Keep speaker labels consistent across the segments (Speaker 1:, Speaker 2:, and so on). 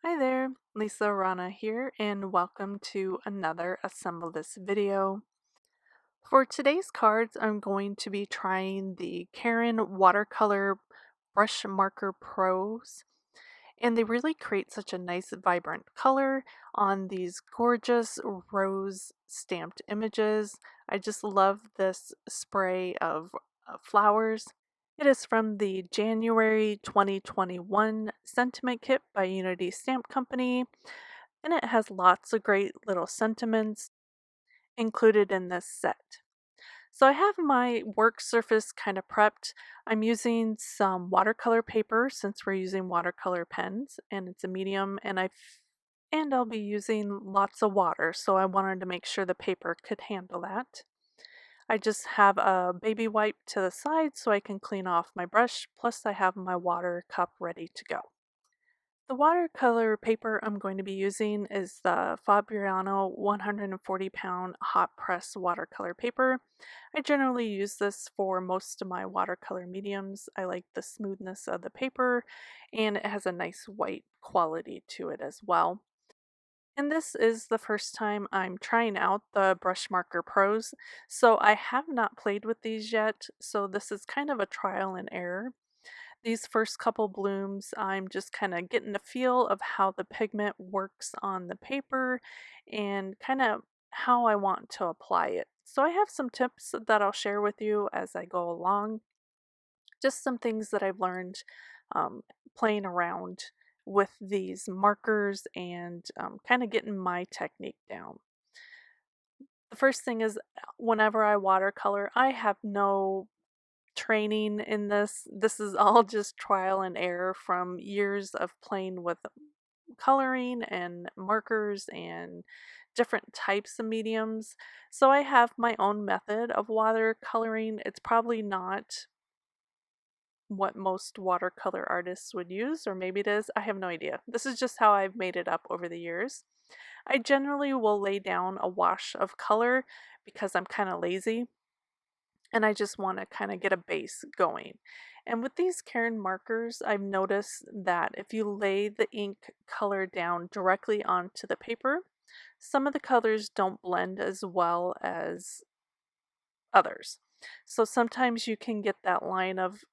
Speaker 1: Hi there, Lisa Rana here, and welcome to another Assemble This video. For today's cards, I'm going to be trying the Karen Watercolor Brush Marker Pros, and they really create such a nice vibrant color on these gorgeous rose stamped images. I just love this spray of flowers. It is from the January 2021 Sentiment Kit by Unity Stamp Company, and it has lots of great little sentiments included in this set. So I have my work surface kind of prepped. I'm using some watercolor paper since we're using watercolor pens, and it's a medium, and I'll be using lots of water, so I wanted to make sure the paper could handle that. I just have a baby wipe to the side so I can clean off my brush, plus I have my water cup ready to go. The watercolor paper I'm going to be using is the Fabriano 140 pound hot press watercolor paper. I generally use this for most of my watercolor mediums. I like the smoothness of the paper, and it has a nice white quality to it as well. And this is the first time I'm trying out the Brush Marker Pros, so I have not played with these yet, so this is kind of a trial and error. These first couple blooms, I'm just kind of getting a feel of how the pigment works on the paper and kind of how I want to apply it. So I have some tips that I'll share with you as I go along. Just some things that I've learned um, playing around with these markers and kind of getting my technique down. The first thing is whenever I watercolor, I have no training in this. This is all just trial and error from years of playing with coloring and markers and different types of mediums. So I have my own method of watercoloring. It's probably not what most watercolor artists would use, or maybe it is. I have no idea. This is just how I've made it up over the years. I generally will lay down a wash of color because I'm kind of lazy and I just want to kind of get a base going. And with these Karen markers, I've noticed that if you lay the ink color down directly onto the paper, some of the colors don't blend as well as others. So sometimes you can get that line of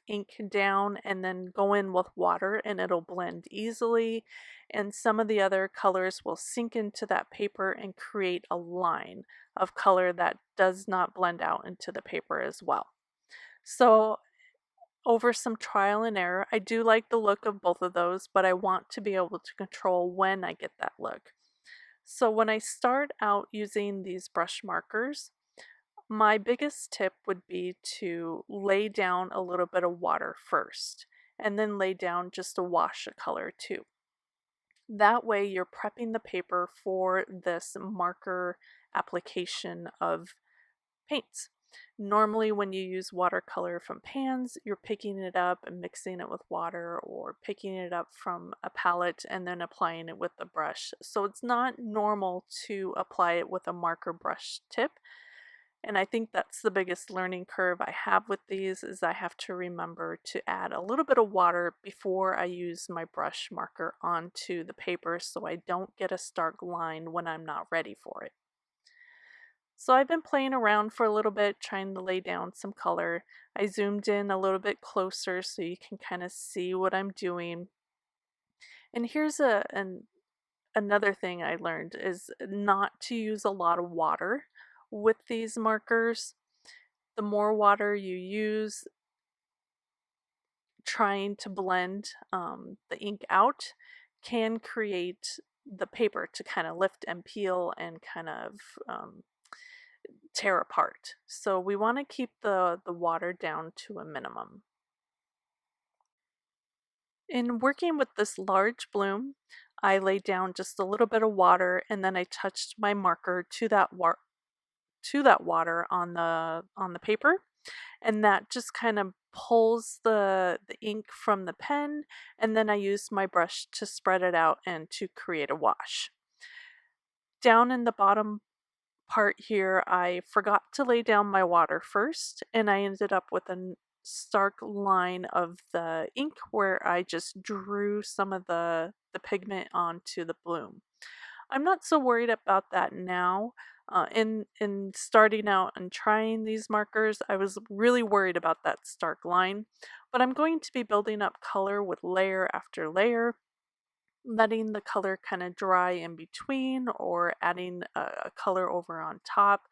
Speaker 1: ink down and then go in with water and it'll blend easily, and some of the other colors will sink into that paper and create a line of color that does not blend out into the paper as well. So over some trial and error, I do like the look of both of those, but I want to be able to control when I get that look. So when I start out using these brush markers, my biggest tip would be to lay down a little bit of water first, and then lay down just a wash of color too. That way you're prepping the paper for this marker application of paints. Normally when you use watercolor from pans, you're picking it up and mixing it with water, or picking it up from a palette and then applying it with the brush. So it's not normal to apply it with a marker brush tip. And I think that's the biggest learning curve I have with these, is I have to remember to add a little bit of water before I use my brush marker onto the paper so I don't get a stark line when I'm not ready for it. So I've been playing around for a little bit trying to lay down some color. I zoomed in a little bit closer so you can kind of see what I'm doing. And here's another thing I learned, is not to use a lot of water with these markers. The more water you use trying to blend the ink out can create the paper to kind of lift and peel and kind of tear apart. So we want to keep the water down to a minimum. In working with this large bloom, I laid down just a little bit of water, and then I touched my marker to that water on the paper, and that just kind of pulls the ink from the pen, and then I used my brush to spread it out and to create a wash. Down in the bottom part here, I forgot to lay down my water first, and I ended up with stark line of the ink where I just drew some of the pigment onto the bloom. I'm not so worried about that now. In starting out and trying these markers, I was really worried about that stark line, but I'm going to be building up color with layer after layer, letting the color kind of dry in between or adding a color over on top.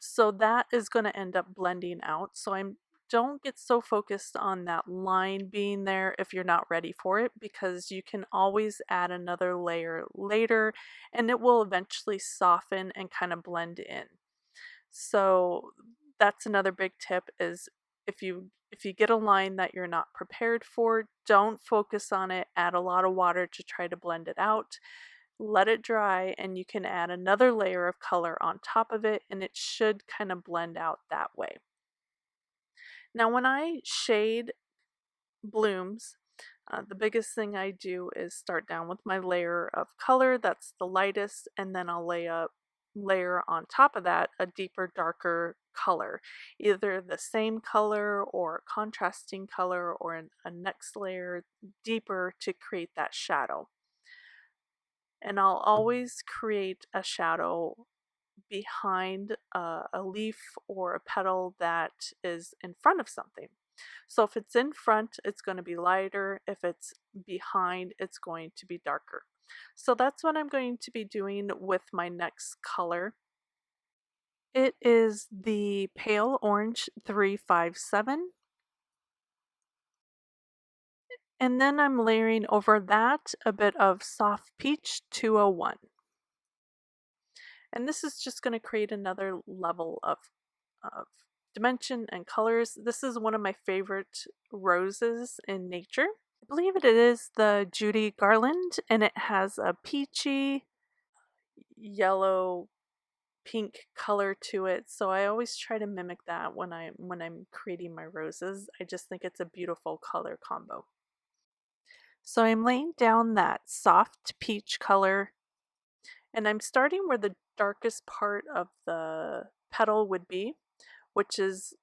Speaker 1: So that is going to end up blending out. So I'm don't get so focused on that line being there if you're not ready for it, because you can always add another layer later and it will eventually soften and kind of blend in. So that's another big tip is if you get a line that you're not prepared for, don't focus on it. Add a lot of water to try to blend it out. Let it dry and you can add another layer of color on top of it and it should kind of blend out that way. Now when I shade blooms, the biggest thing I do is start down with my layer of color that's the lightest, and then I'll layer on top of that a deeper, darker color, either the same color or contrasting color or a next layer deeper to create that shadow. And I'll always create a shadow behind a leaf or a petal that is in front of something. So if it's in front, it's going to be lighter. If it's behind, it's going to be darker. So that's what I'm going to be doing with my next color. It is the Pale Orange 357. And then I'm layering over that a bit of Soft Peach 201. And this is just going to create another level of dimension and colors. This is one of my favorite roses in nature. I believe it is the Judy Garland, and it has a peachy yellow pink color to it. So I always try to mimic that when I'm creating my roses. I just think it's a beautiful color combo. So I'm laying down that soft peach color, and I'm starting where the darkest part of the petal would be, which is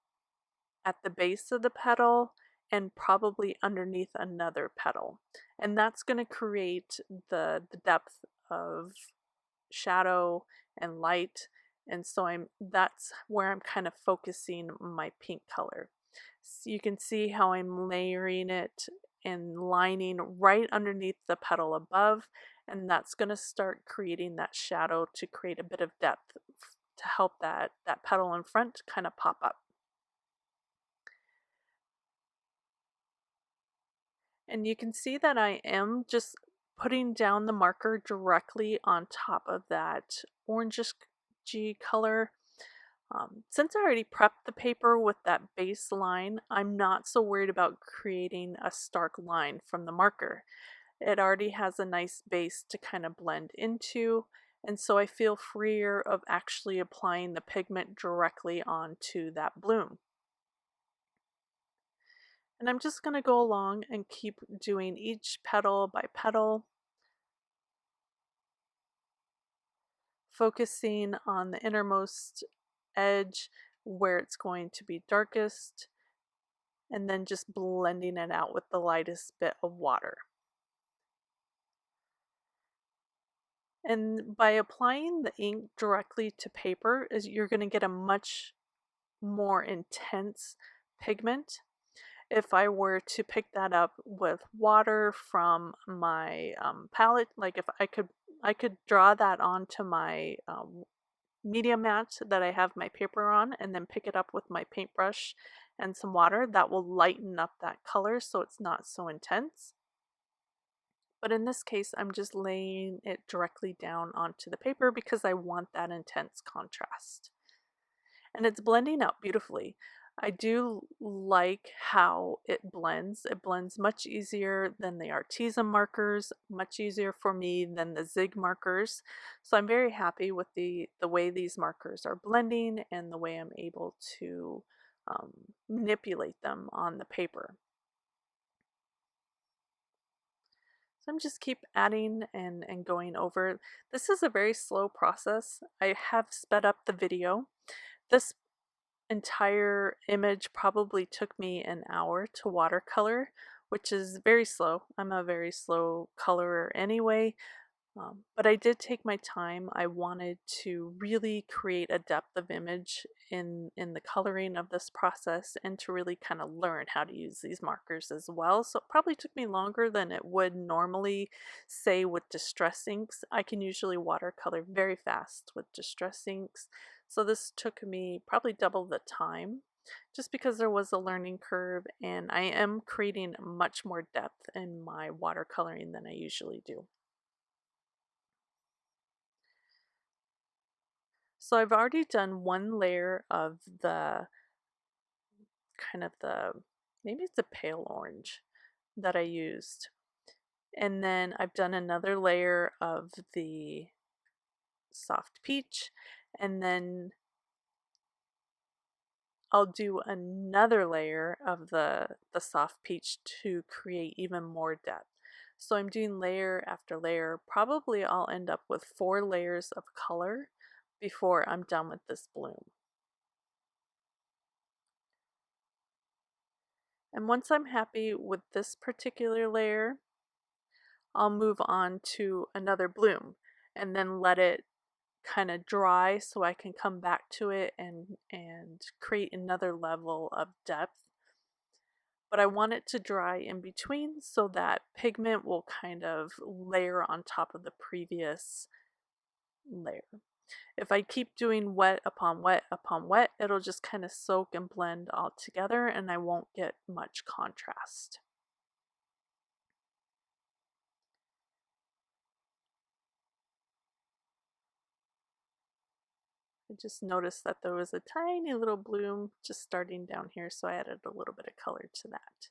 Speaker 1: at the base of the petal and probably underneath another petal. And that's going to create the depth of shadow and light. And so that's where I'm kind of focusing my pink color. So you can see how I'm layering it and lining right underneath the petal above, and that's going to start creating that shadow to create a bit of depth to help that petal in front kind of pop up. And you can see that I am just putting down the marker directly on top of that orangish color. Since I already prepped the paper with that base line, I'm not so worried about creating a stark line from the marker. It already has a nice base to kind of blend into, and so I feel freer of actually applying the pigment directly onto that bloom. And I'm just going to go along and keep doing each petal by petal, focusing on the innermost edge where it's going to be darkest, and then just blending it out with the lightest bit of water. And by applying the ink directly to paper, you're going to get a much more intense pigment. If I were to pick that up with water from my palette, like if I could draw that onto my media mat that I have my paper on and then pick it up with my paintbrush and some water, that will lighten up that color so it's not so intense. But in this case, I'm just laying it directly down onto the paper because I want that intense contrast. And it's blending out beautifully. I do like how it blends. It blends much easier than the artisan markers, much easier for me than the zig markers. So I'm very happy with the way these markers are blending and the way I'm able to manipulate them on the paper. So I'm just keep adding and going over. This is a very slow process. I have sped up the video. This entire image probably took me an hour to watercolor, which is very slow. I'm a very slow colorer anyway, but I did take my time. I wanted to really create a depth of image in the coloring of this process and to really kind of learn how to use these markers as well. So it probably took me longer than it would normally, say with distress inks. I can usually watercolor very fast with distress inks. So this took me probably double the time just because there was a learning curve, and I am creating much more depth in my watercoloring than I usually do. So I've already done one layer of the kind of the, maybe it's a pale orange that I used. And then I've done another layer of the soft peach, and then I'll do another layer of the soft peach to create even more depth. So I'm doing layer after layer. Probably I'll end up with 4 layers of color before I'm done with this bloom. And once I'm happy with this particular layer, I'll move on to another bloom and then let it kind of dry so I can come back to it and create another level of depth. But I want it to dry in between so that pigment will kind of layer on top of the previous layer. If I keep doing wet upon wet upon wet, it'll just kind of soak and blend all together and I won't get much contrast. I just noticed that there was a tiny little bloom just starting down here, so I added a little bit of color to that.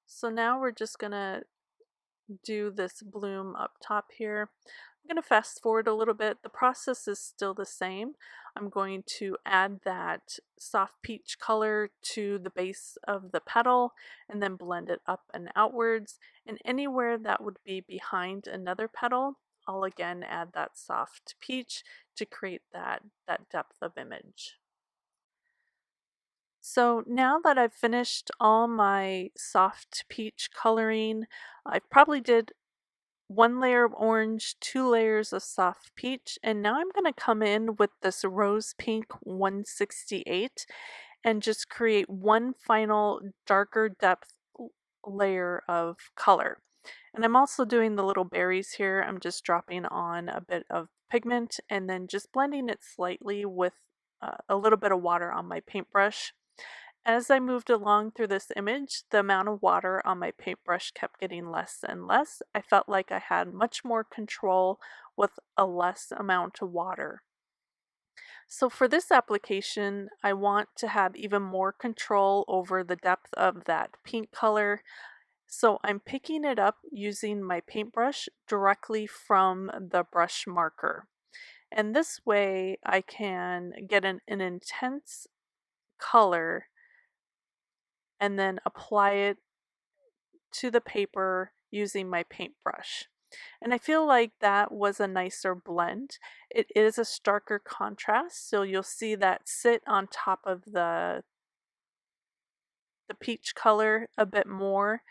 Speaker 1: So now we're just gonna do this bloom up top here. I'm going to fast forward a little bit. The process is still the same. I'm going to add that soft peach color to the base of the petal and then blend it up and outwards. And anywhere that would be behind another petal, I'll again add that soft peach to create that depth of image. So now that I've finished all my soft peach coloring, I probably did 1 layer of orange, 2 layers of soft peach, and now I'm going to come in with this rose pink 168 and just create one final darker depth layer of color. And I'm also doing the little berries here. I'm just dropping on a bit of pigment and then just blending it slightly with a little bit of water on my paintbrush. As I moved along through this image, the amount of water on my paintbrush kept getting less and less. I felt like I had much more control with a less amount of water. So for this application, I want to have even more control over the depth of that pink color. So I'm picking it up using my paintbrush directly from the brush marker. And this way I can get an intense color and then apply it to the paper using my paintbrush. And I feel like that was a nicer blend. It is a starker contrast, so you'll see that sit on top of the peach color a bit more,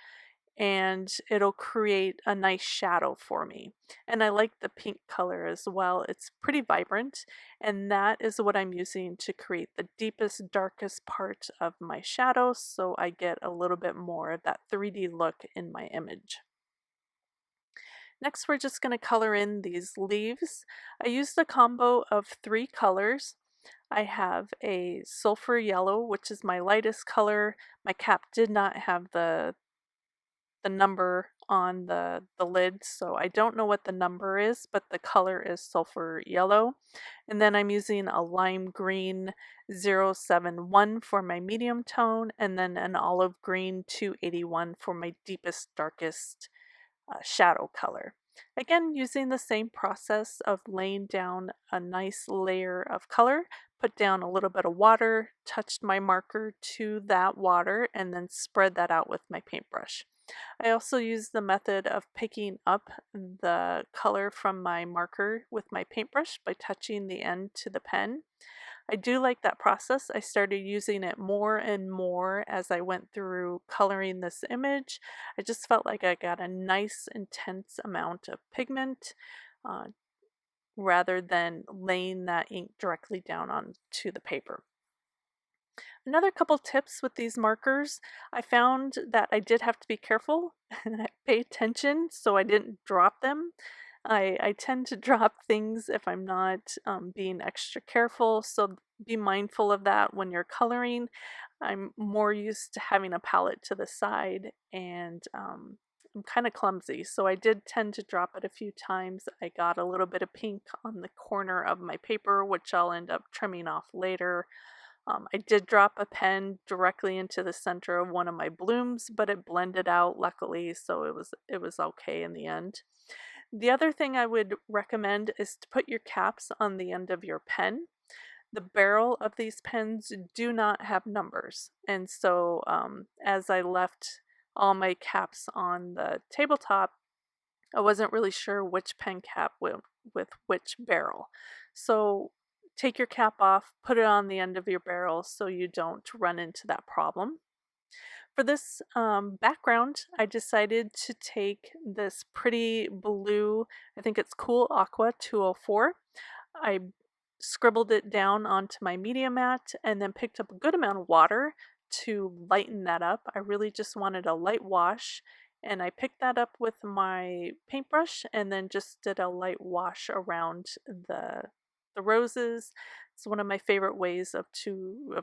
Speaker 1: and it'll create a nice shadow for me. And I like the pink color as well. It's pretty vibrant, and that is what I'm using to create the deepest, darkest part of my shadow, so I get a little bit more of that 3D look in my image. Next, we're just going to color in these leaves. I used a combo of 3 colors. I have a sulfur yellow, which is my lightest color. My cap did not have the number on the lid, so I don't know what the number is, but the color is sulfur yellow. And then I'm using a lime green 071 for my medium tone, and then an olive green 281 for my deepest, darkest shadow color. Again, using the same process of laying down a nice layer of color, put down a little bit of water, touched my marker to that water, and then spread that out with my paintbrush. I also use the method of picking up the color from my marker with my paintbrush by touching the end to the pen. I do like that process. I started using it more and more as I went through coloring this image. I just felt like I got a nice intense amount of pigment uh, rather than laying that ink directly down onto the paper. Another couple tips with these markers, I found that I did have to be careful and pay attention so I didn't drop them. I tend to drop things if I'm not being extra careful, so be mindful of that when you're coloring. I'm more used to having a palette to the side, and I'm kind of clumsy, so I did tend to drop it a few times. I got a little bit of pink on the corner of my paper, which I'll end up trimming off later. I did drop a pen directly into the center of one of my blooms, but it blended out luckily, so it was okay in the end. The other thing I would recommend is to put your caps on the end of your pen. The barrel of these pens do not have numbers, and so as I left all my caps on the tabletop, I wasn't really sure which pen cap with which barrel. So take your cap off, put it on the end of your barrel so you don't run into that problem. For this background, I decided to take this pretty blue, I think it's Cool Aqua 204. I scribbled it down onto my media mat and then picked up a good amount of water to lighten that up. I really just wanted a light wash, and I picked that up with my paintbrush and then just did a light wash around the roses. It's one of my favorite ways of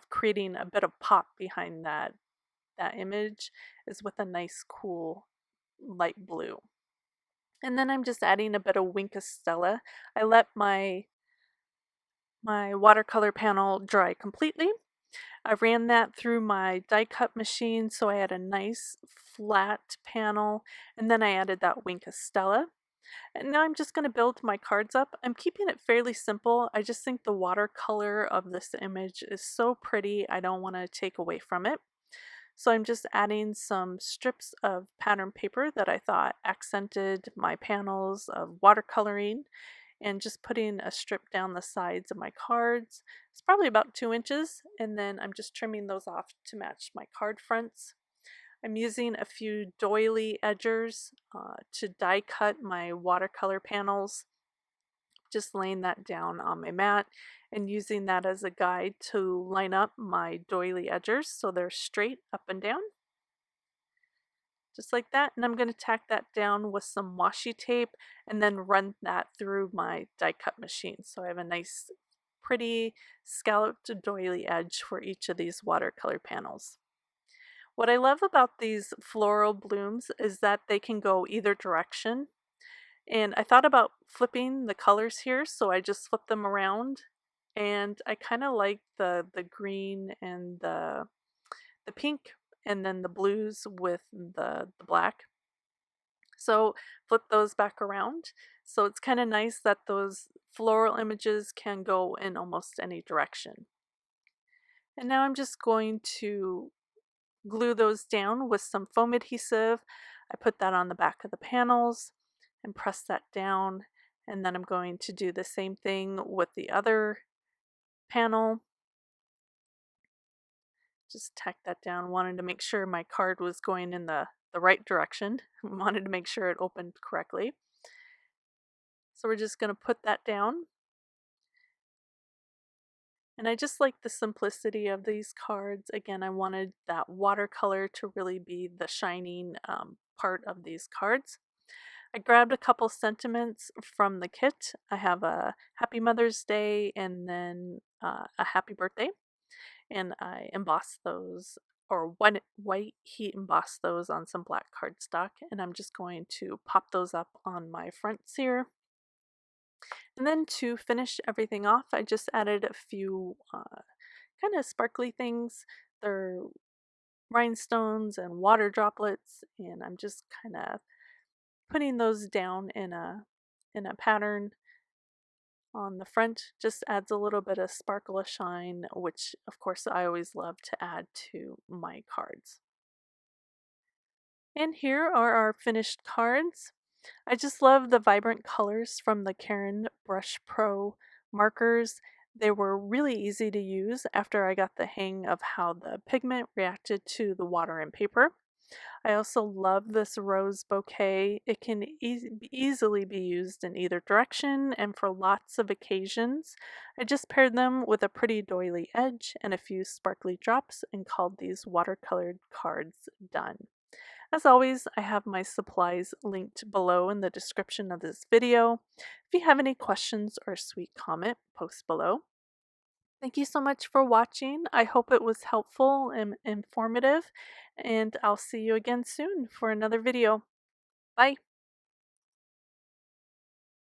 Speaker 1: creating a bit of pop behind that image is with a nice cool light blue. And then I'm just adding a bit of Wink of Stella. I let my watercolor panel dry completely. I ran that through my die cut machine so I had a nice flat panel, and then I added that Wink of Stella. And now I'm just going to build my cards up. I'm keeping it fairly simple. I just think the watercolor of this image is so pretty, I don't want to take away from it. So I'm just adding some strips of pattern paper that I thought accented my panels of watercoloring, and just putting a strip down the sides of my cards. It's probably about 2 inches, and then I'm just trimming those off to match my card fronts. I'm using a few doily edgers to die cut my watercolor panels, just laying that down on my mat and using that as a guide to line up my doily edgers so they're straight up and down, just like that. And I'm going to tack that down with some washi tape and then run that through my die cut machine. So I have a nice pretty scalloped doily edge for each of these watercolor panels. What I love about these floral blooms is that they can go either direction. And I thought about flipping the colors here, so I just flipped them around. And I kind of like the green and the pink and then the blues with the black. So flip those back around. So it's kind of nice that those floral images can go in almost any direction. And now I'm just going to glue those down with some foam adhesive. I put that on the back of the panels and press that down. And then I'm going to do the same thing with the other panel. Just tack that down. Wanted to make sure my card was going in the right direction. Wanted to make sure it opened correctly. So we're just going to put that down. And I just like the simplicity of these cards. Again, I wanted that watercolor to really be the shining part of these cards. I grabbed a couple sentiments from the kit. I have a Happy Mother's Day and then a Happy Birthday. And I embossed those, or white heat embossed those on some black cardstock. And I'm just going to pop those up on my fronts here. And then to finish everything off, I just added a few kind of sparkly things. They're rhinestones and water droplets, and I'm just kind of putting those down in a pattern on the front. Just adds a little bit of sparkle of shine, which of course I always love to add to my cards. And here are our finished cards. I just love the vibrant colors from the Caron Brush Pro markers. They were really easy to use after I got the hang of how the pigment reacted to the water and paper. I also love this rose bouquet. It can easily be used in either direction and for lots of occasions. I just paired them with a pretty doily edge and a few sparkly drops and called these watercolored cards done. As always, I have my supplies linked below in the description of this video. If you have any questions or sweet comment, post below. Thank you so much for watching. I hope it was helpful and informative, and I'll see you again soon for another video. Bye!